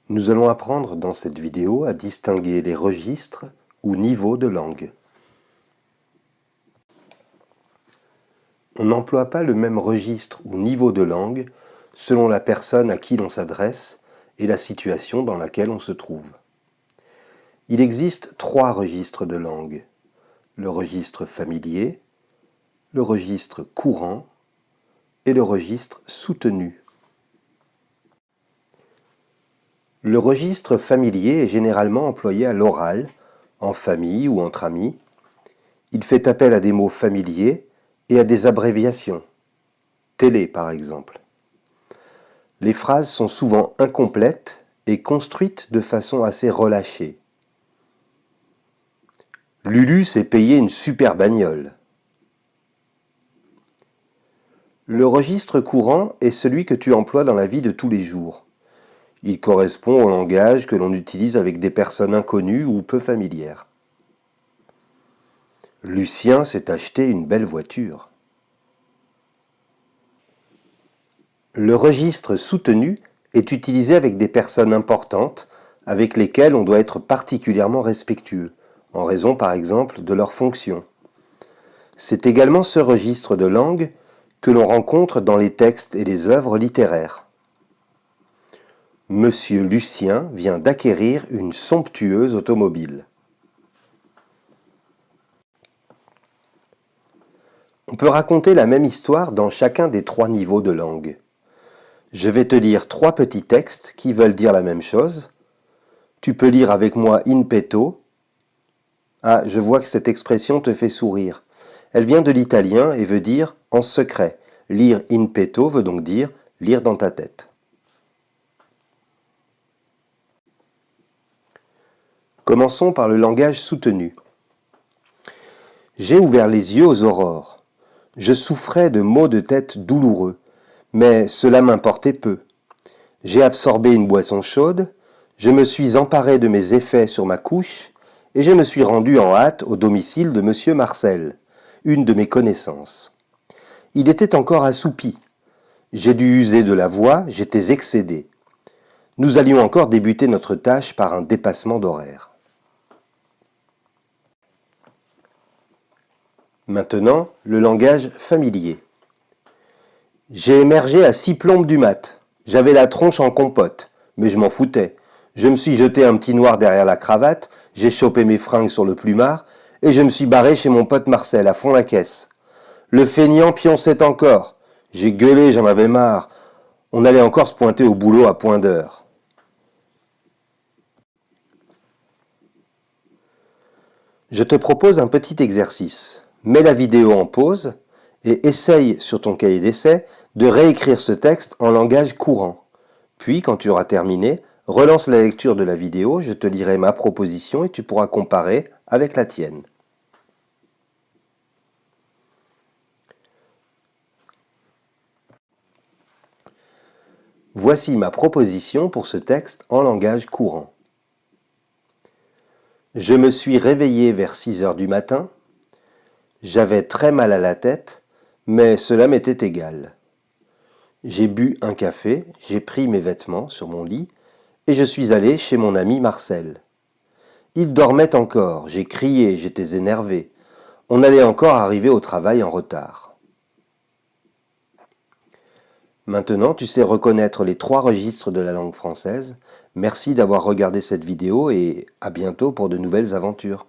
Nous allons apprendre dans cette vidéo à distinguer les registres ou niveaux de langue. On n'emploie pas le même registre ou niveau de langue selon la personne à qui l'on s'adresse et la situation dans laquelle on se trouve. Il existe 3 registres de langue: le registre familier, le registre courant et le registre soutenu. Le registre familier est généralement employé à l'oral, en famille ou entre amis. Il fait appel à des mots familiers et à des abréviations. Télé, par exemple. Les phrases sont souvent incomplètes et construites de façon assez relâchée. Lulu s'est payé une super bagnole. Le registre courant est celui que tu emploies dans la vie de tous les jours. Il correspond au langage que l'on utilise avec des personnes inconnues ou peu familières. Lucien s'est acheté une belle voiture. Le registre soutenu est utilisé avec des personnes importantes avec lesquelles on doit être particulièrement respectueux, en raison par exemple de leur fonction. C'est également ce registre de langue que l'on rencontre dans les textes et les œuvres littéraires. Monsieur Lucien vient d'acquérir une somptueuse automobile. On peut raconter la même histoire dans chacun des 3 niveaux de langue. Je vais te lire 3 petits textes qui veulent dire la même chose. Tu peux lire avec moi in petto. Ah, je vois que cette expression te fait sourire. Elle vient de l'italien et veut dire en secret. Lire in petto veut donc dire lire dans ta tête. Commençons par le langage soutenu. J'ai ouvert les yeux aux aurores. Je souffrais de maux de tête douloureux, mais cela m'importait peu. J'ai absorbé une boisson chaude, je me suis emparé de mes effets sur ma couche, et je me suis rendu en hâte au domicile de monsieur Marcel, une de mes connaissances. Il était encore assoupi. J'ai dû user de la voix, j'étais excédé. Nous allions encore débuter notre tâche par un dépassement d'horaire. Maintenant, le langage familier. J'ai émergé à 6 plombes du mat. J'avais la tronche en compote, mais je m'en foutais. Je me suis jeté un petit noir derrière la cravate, j'ai chopé mes fringues sur le plumard, et je me suis barré chez mon pote Marcel, à fond la caisse. Le feignant pionçait encore. J'ai gueulé, j'en avais marre. On allait encore se pointer au boulot à point d'heure. Je te propose un petit exercice. Mets la vidéo en pause et essaye sur ton cahier d'essai de réécrire ce texte en langage courant. Puis, quand tu auras terminé, relance la lecture de la vidéo, je te lirai ma proposition et tu pourras comparer avec la tienne. Voici ma proposition pour ce texte en langage courant. Je me suis réveillé vers 6 heures du matin. J'avais très mal à la tête, mais cela m'était égal. J'ai bu un café, j'ai pris mes vêtements sur mon lit et je suis allé chez mon ami Marcel. Il dormait encore, j'ai crié, j'étais énervé. On allait encore arriver au travail en retard. Maintenant, tu sais reconnaître les 3 registres de la langue française. Merci d'avoir regardé cette vidéo et à bientôt pour de nouvelles aventures.